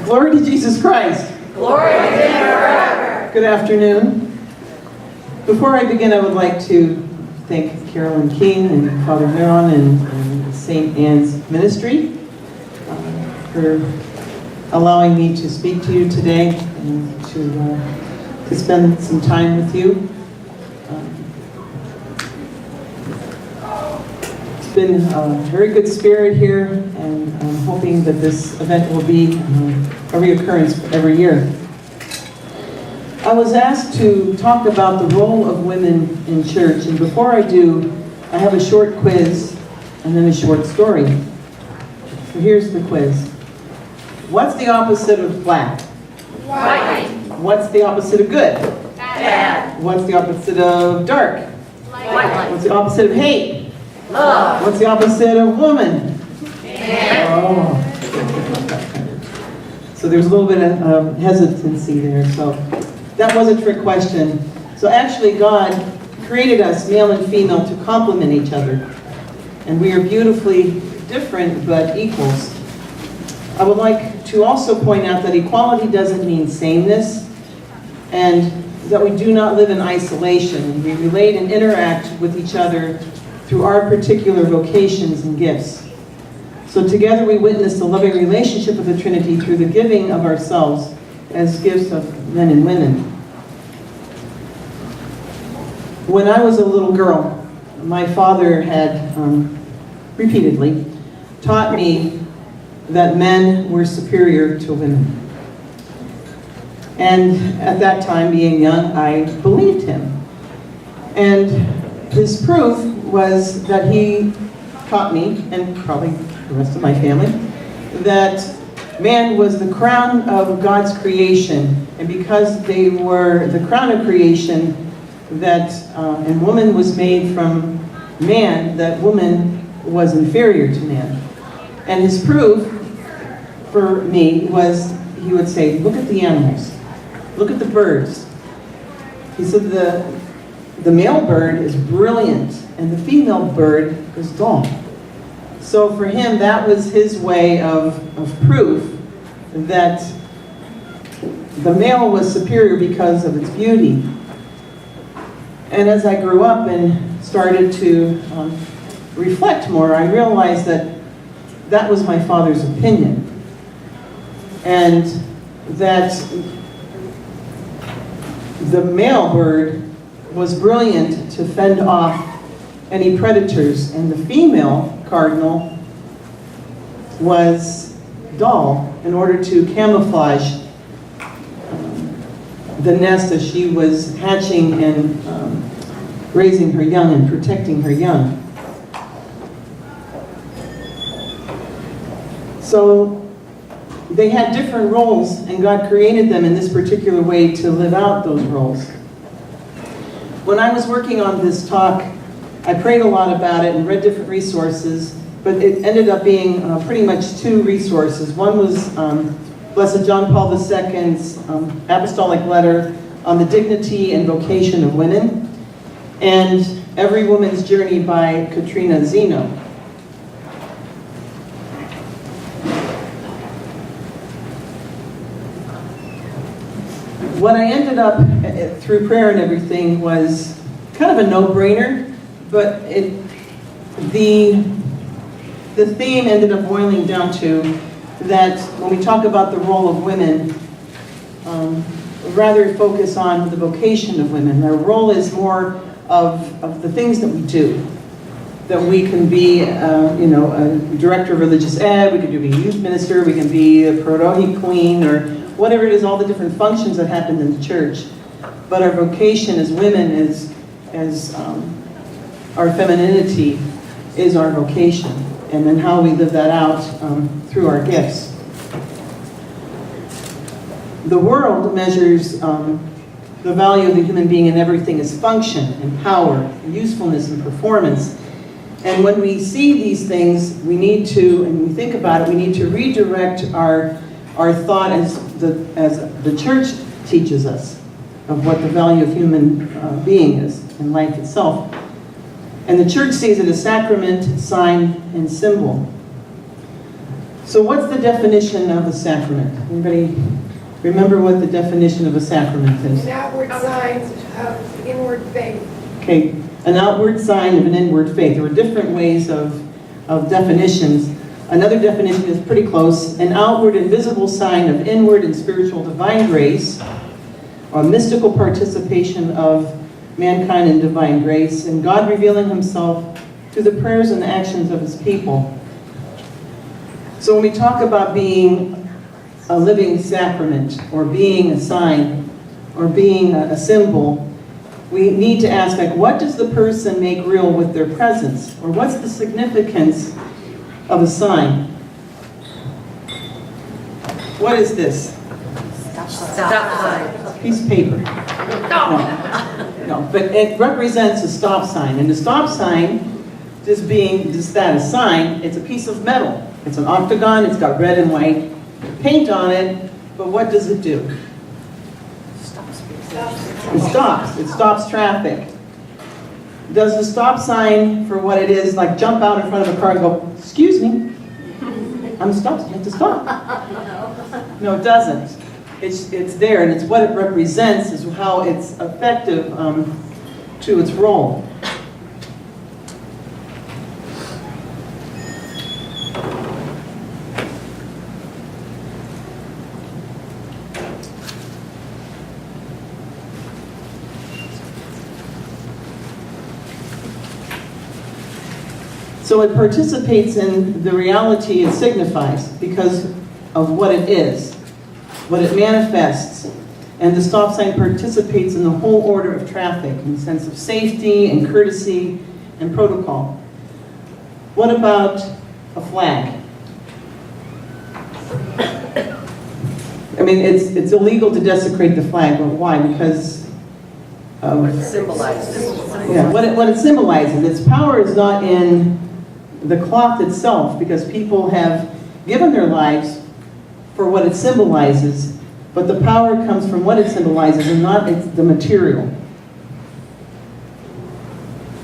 Glory to Jesus Christ. Glory to Him forever. Good afternoon. Before I begin, I would like to thank Carolyn King and Father Heron and St. Anne's Ministry for allowing me to speak to you today and to spend some time with you. It's been a very good spirit here, and I'm hoping that this event will be a reoccurrence every year. I was asked to talk about the role of women in church, and before I do, I have a short quiz and then a short story. So here's the quiz. What's the opposite of black? White. What's the opposite of good? Bad. What's the opposite of dark? Light. What's the opposite of hate? Love. What's the opposite of woman? Man. Oh. So there's a little bit of hesitancy there. So that was a trick question. So actually God created us, male and female, to complement each other. And we are beautifully different but equals. I would like to also point out that equality doesn't mean sameness, and that we do not live in isolation. We relate and interact with each other through our particular vocations and gifts. So together we witness the loving relationship of the Trinity through the giving of ourselves as gifts of men and women. When I was a little girl, my father had repeatedly taught me that men were superior to women. And at that time, being young, I believed him. And his proof was that he taught me, and probably the rest of my family, that man was the crown of God's creation. And because they were the crown of creation, that and woman was made from man, that woman was inferior to man. And his proof for me was, he would say, look at the animals, look at the birds. He said the male bird is brilliant and the female bird is dull. So for him, that was his way of proof that the male was superior because of its beauty. And as I grew up and started to reflect more, I realized that that was my father's opinion. And that the male bird was brilliant to fend off any predators, and the female cardinal was dull in order to camouflage the nest as she was hatching and raising her young and protecting her young. So they had different roles, and God created them in this particular way to live out those roles. When I was working on this talk, I prayed a lot about it and read different resources, but it ended up being pretty much two resources. One was Blessed John Paul II's apostolic letter on the dignity and vocation of women, and Every Woman's Journey by Katrina Zeno. What I ended up, through prayer and everything, was kind of a no-brainer, but the theme ended up boiling down to that when we talk about the role of women, rather focus on the vocation of women. Their role is more of the things that we do. That we can be, a director of religious ed, we could be a youth minister, we can be a parohi queen, or whatever it is, all the different functions that happen in the church. But our vocation as women as our femininity is our vocation, and then how we live that out through our gifts. The world measures the value of the human being in everything as function and power, and usefulness and performance. And when we see these things, we need to, and we think about it, we need to redirect our thought as the church teaches us of what the value of human being is and life itself. And the church sees it as sacrament, sign, and symbol. So what's the definition of a sacrament? Anybody remember what the definition of a sacrament is? An outward sign of inward faith. Okay, an outward sign of an inward faith. There were different ways of definitions. Another definition is pretty close. An outward and visible sign of inward and spiritual divine grace, or mystical participation of mankind in divine grace, and God revealing himself through the prayers and actions of his people. So when we talk about being a living sacrament, or being a sign, or being a symbol, we need to ask, like, what does the person make real with their presence? Or what's the significance of a sign? What is this? Stop sign. Piece of paper. No, but it represents a stop sign. And the stop sign, just that, a sign, it's a piece of metal. It's an octagon, it's got red and white paint on it, but what does it do? It stops traffic. Does the stop sign, for what it is, like jump out in front of a car and go, excuse me, I'm stopped, you have to stop. No, it doesn't. It's there, and it's what it represents is how it's effective to its role. So it participates in the reality it signifies because of what it is, what it manifests. And the stop sign participates in the whole order of traffic in the sense of safety and courtesy and protocol. What about a flag? I mean, it's illegal to desecrate the flag, but why? Because of... Symbolizes. Yeah, what it symbolizes. Its power is not in the cloth itself, because people have given their lives for what it symbolizes, but the power comes from what it symbolizes and not the material.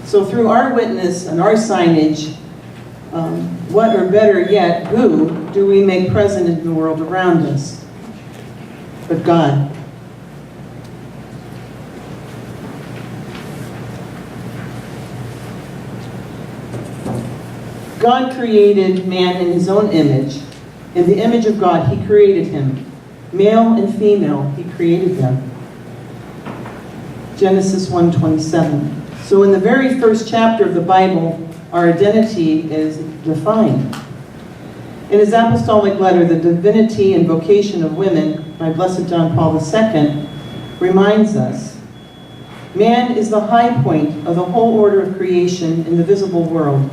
So through our witness and our signage, what, or better yet, who do we make present in the world around us? But God. God created man in his own image. In the image of God, he created him. Male and female, he created them. Genesis 1:27. So in the very first chapter of the Bible, our identity is defined. In his apostolic letter, The Divinity and Vocation of Women, by Blessed John Paul II, reminds us, man is the high point of the whole order of creation in the visible world.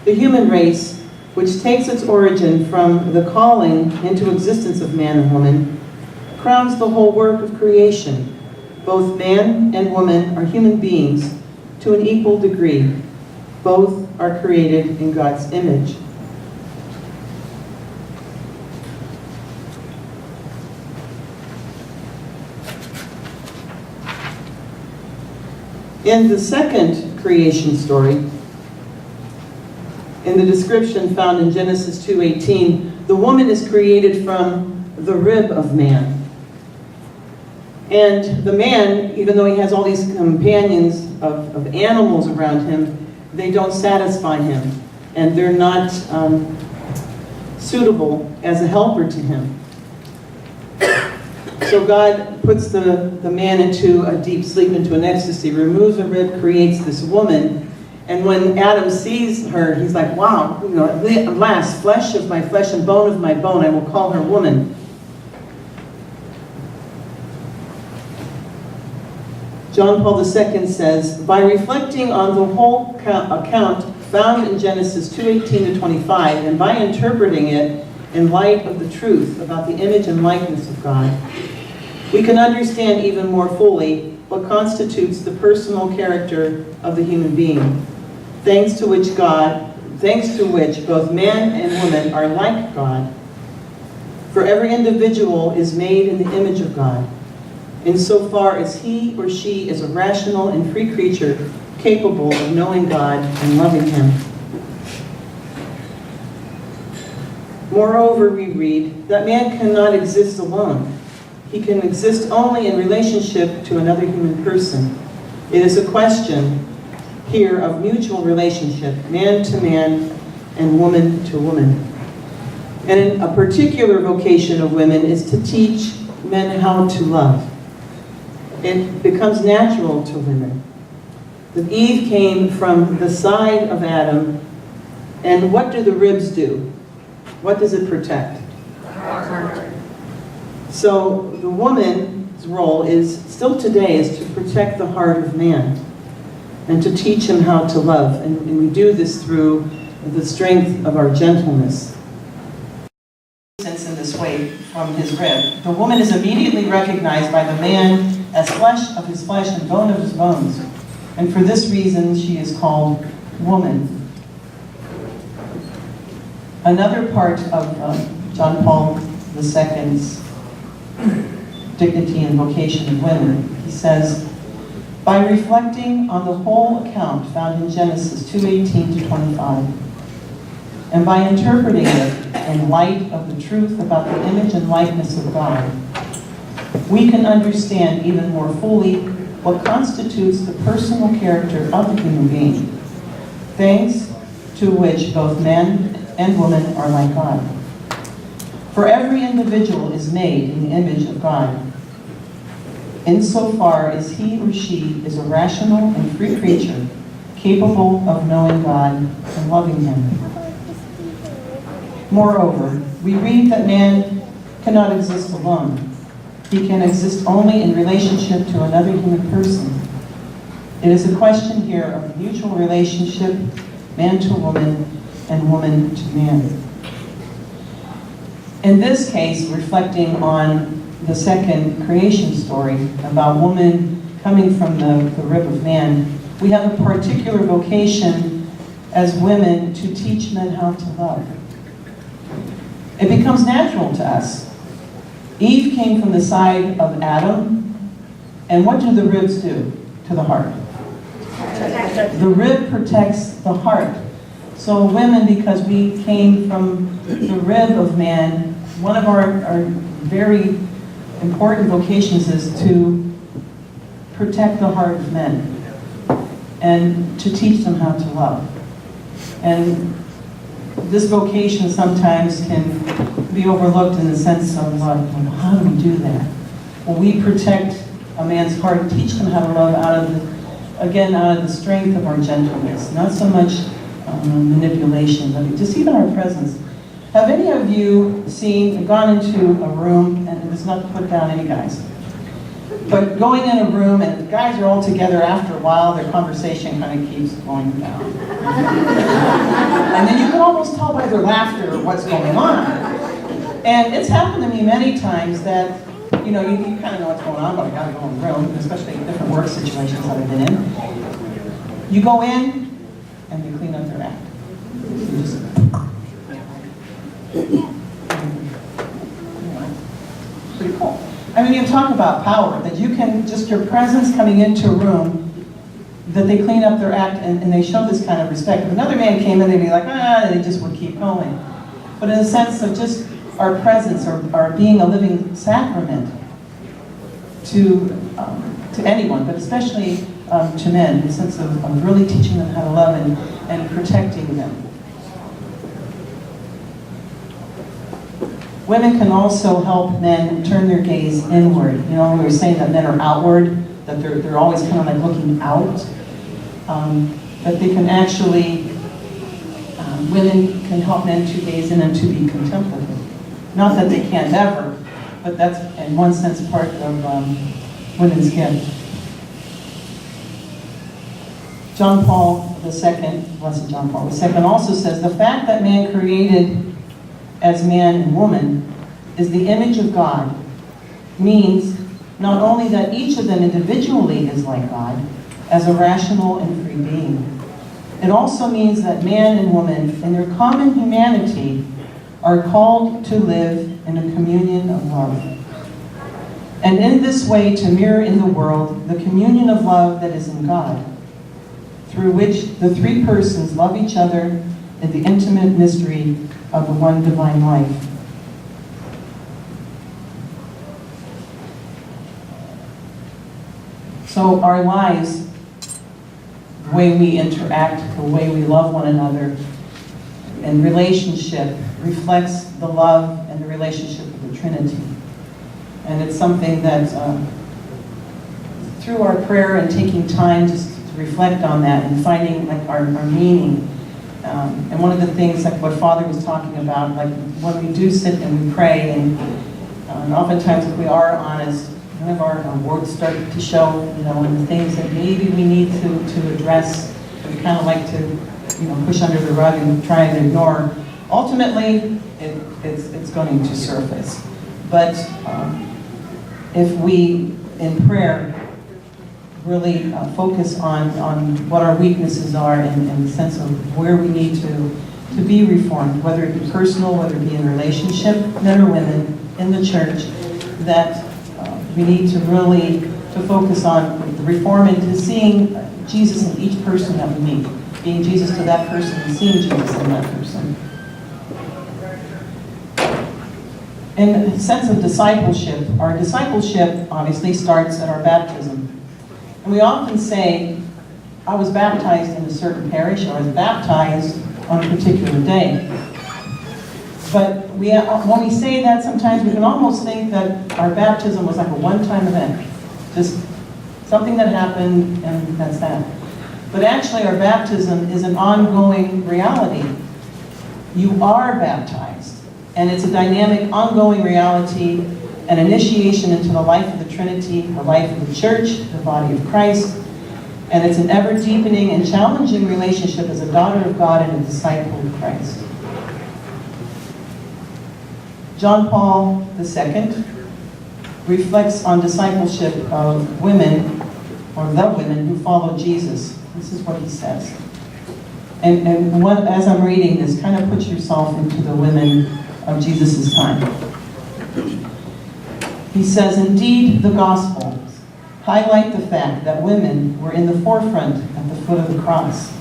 The human race, which takes its origin from the calling into existence of man and woman, crowns the whole work of creation. Both man and woman are human beings to an equal degree. Both are created in God's image. In the second creation story, in the description found in Genesis 2:18, the woman is created from the rib of man. And the man, even though he has all these companions of animals around him, they don't satisfy him. And they're not suitable as a helper to him. So God puts the man into a deep sleep, into an ecstasy, removes a rib, creates this woman. And when Adam sees her, he's like, wow, at last, flesh of my flesh and bone of my bone, I will call her woman. John Paul II says, by reflecting on the whole account found in Genesis 2:18-25, and by interpreting it in light of the truth about the image and likeness of God, we can understand even more fully what constitutes the personal character of the human being, thanks to which both man and woman are like God. For every individual is made in the image of God, insofar as he or she is a rational and free creature capable of knowing God and loving him. Moreover, we read that man cannot exist alone. He can exist only in relationship to another human person. It is a question here of mutual relationship, man to man and woman to woman. And a particular vocation of women is to teach men how to love. It becomes natural to women. That Eve came from the side of Adam, and what do the ribs do? What does it protect? So the woman's role is, still today, is to protect the heart of man and to teach him how to love. And we do this through the strength of our gentleness. In this way from his rib. The woman is immediately recognized by the man as flesh of his flesh and bone of his bones. And for this reason, she is called woman. Another part of John Paul II's dignity and vocation of women, he says, by reflecting on the whole account found in Genesis 2:18 to 25, and by interpreting it in light of the truth about the image and likeness of God, we can understand even more fully what constitutes the personal character of the human being, things to which both man and woman are like God. For every individual is made in the image of God, insofar as he or she is a rational and free creature, capable of knowing God and loving Him. Moreover, we read that man cannot exist alone. He can exist only in relationship to another human person. It is a question here of mutual relationship, man to woman, and woman to man. In this case, reflecting on the second creation story about woman coming from the rib of man, we have a particular vocation as women to teach men how to love. It becomes natural to us. Eve came from the side of Adam, and what do the ribs do to the heart? The rib protects the heart. So women, because we came from the rib of man, one of our very important vocations is to protect the heart of men and to teach them how to love. And this vocation sometimes can be overlooked in the sense of, how do we do that? Well, we protect a man's heart, teach them how to love out of the strength of our gentleness, not so much manipulation, but just even our presence. Have any of you gone into a room, and it's not to put down any guys, but going in a room and the guys are all together, after a while their conversation kind of keeps going down. And then you can almost tell by their laughter what's going on. And it's happened to me many times that, you kind of know what's going on, but I gotta go in the room, especially in different work situations that I've been in. You go in, and you clean up their act. Pretty cool. I mean, you talk about power, that you can, just your presence coming into a room, that they clean up their act and they show this kind of respect. If another man came in, they'd be like, and they just would keep going. But in a sense of just our presence or our being a living sacrament to anyone, but especially to men, in the sense of really teaching them how to love and protecting them. Women can also help men turn their gaze inward. We were saying that men are outward, that they're always kind of like looking out. That they can actually, women can help men to gaze in and to be contemplative. Not that they can't ever, but that's in one sense part of women's gift. John Paul II, Blessed John Paul II, also says, the fact that man created as man and woman is the image of God means not only that each of them individually is like God as a rational and free being, it also means that man and woman in their common humanity are called to live in a communion of love. And in this way to mirror in the world the communion of love that is in God, through which the three persons love each other in the intimate mystery of the one divine life. So our lives, the way we interact, the way we love one another, and relationship reflects the love and the relationship of the Trinity. And it's something that through our prayer and taking time just to reflect on that and finding like our meaning. And one of the things like what Father was talking about, like when we do sit and we pray, and oftentimes if we are honest, none of our words start to show, and the things that maybe we need to address, we kind of like to, push under the rug and try and ignore. Ultimately, it's going to surface. But if we, in prayer, really focus on what our weaknesses are and the sense of where we need to be reformed, whether it be personal, whether it be in relationship, men or women, in the church, that we need to really focus on the reform and to seeing Jesus in each person that we meet, being Jesus to that person and seeing Jesus in that person. In a sense of discipleship, our discipleship obviously starts at our baptism. And we often say, I was baptized in a certain parish, or I was baptized on a particular day. But when we say that, sometimes we can almost think that our baptism was like a one-time event. Just something that happened, and that's that. But actually, our baptism is an ongoing reality. You are baptized, and it's a dynamic, ongoing reality, an initiation into the life of the Trinity, the life of the church, the body of Christ, and it's an ever-deepening and challenging relationship as a daughter of God and a disciple of Christ. John Paul II reflects on discipleship of women, or the women who follow Jesus. This is what he says. And as I'm reading this, kind of put yourself into the women of Jesus' time. He says, indeed, the Gospels highlight the fact that women were in the forefront at the foot of the cross.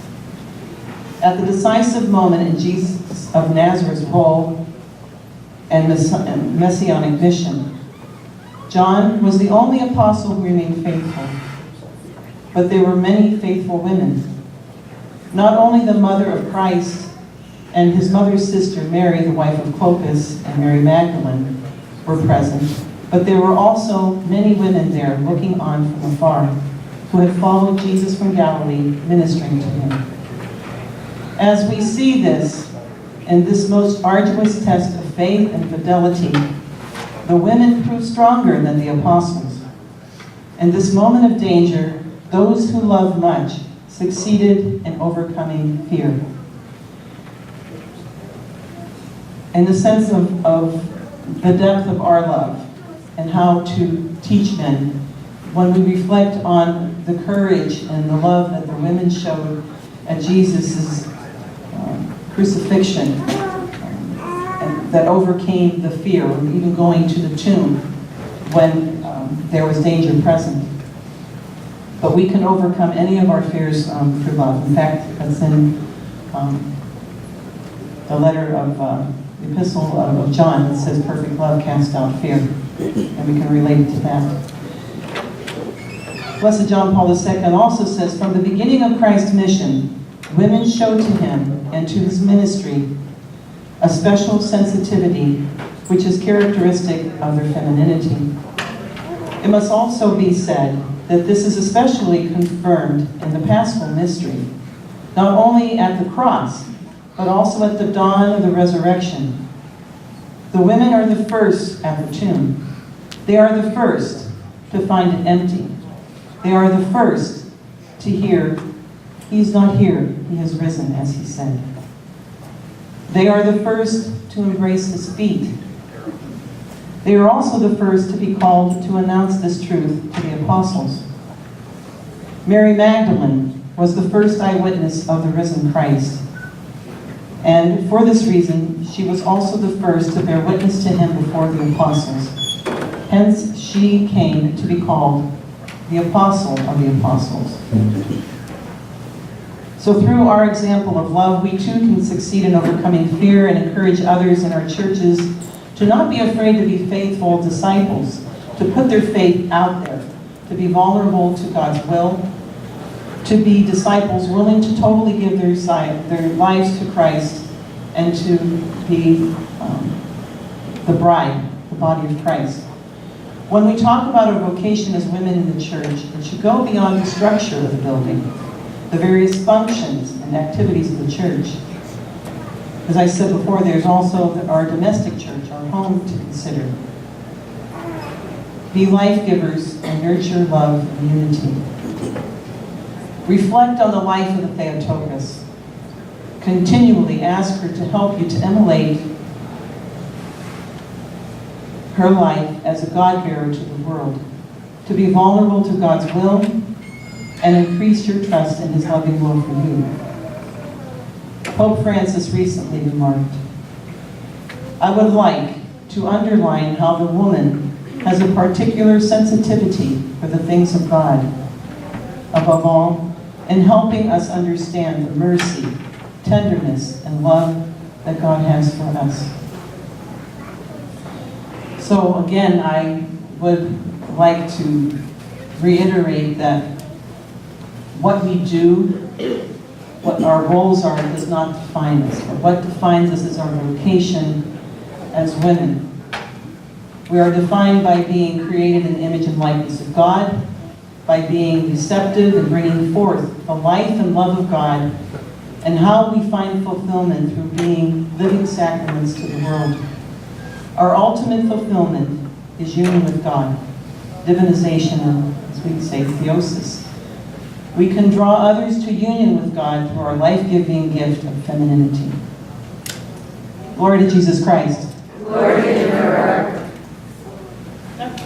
At the decisive moment in Jesus of Nazareth's role and messianic mission, John was the only apostle who remained faithful. But there were many faithful women. Not only the mother of Christ and his mother's sister, Mary, the wife of Clopas, and Mary Magdalene, were present, but there were also many women there looking on from afar, who had followed Jesus from Galilee, ministering to him. As we see this, in this most arduous test of faith and fidelity, the women proved stronger than the apostles. In this moment of danger, those who loved much succeeded in overcoming fear. In the sense of the depth of our love and how to teach men, when we reflect on the courage and the love that the women showed at Jesus' crucifixion, and that overcame the fear of even going to the tomb when there was danger present. But we can overcome any of our fears through love. In fact, that's in the letter of the epistle of John. It says, perfect love casts out fear. And we can relate to that. Blessed John Paul II also says, from the beginning of Christ's mission, women showed to him and to his ministry a special sensitivity which is characteristic of their femininity. It must also be said that this is especially confirmed in the Paschal mystery, not only at the cross, but also at the dawn of the resurrection. The women are the first at the tomb. They are the first to find it empty. They are the first to hear, he's not here, he has risen, as he said. They are the first to embrace his feet. They are also the first to be called to announce this truth to the apostles. Mary Magdalene was the first eyewitness of the risen Christ. And for this reason, she was also the first to bear witness to him before the apostles. Hence, she came to be called the apostle of the apostles. So through our example of love, we too can succeed in overcoming fear and encourage others in our churches to not be afraid to be faithful disciples, to put their faith out there, to be vulnerable to God's will, to be disciples willing to totally give their lives to Christ, and to be the bride, the body of Christ. When we talk about our vocation as women in the church, it should go beyond the structure of the building, the various functions and activities of the church. As I said before, there's also our domestic church, our home, to consider. Be life givers and nurture love and unity. Reflect on the life of the Theotokos. Continually ask her to help you to emulate her life as a God-bearer to the world, to be vulnerable to God's will, and increase your trust in His loving will for you. Pope Francis recently remarked, "I would like to underline how the woman has a particular sensitivity for the things of God, above all, in helping us understand the mercy, tenderness, and love that God has for us." So again, I would like to reiterate that what we do, what our roles are, does not define us. But what defines us is our vocation as women. We are defined by being created in the image and likeness of God, by being receptive and bringing forth the life and love of God, and how we find fulfillment through being living sacraments to the world. Our ultimate fulfillment is union with God, divinization, and, as we say, theosis. We can draw others to union with God through our life-giving gift of femininity. Glory to Jesus Christ. Glory to God. That's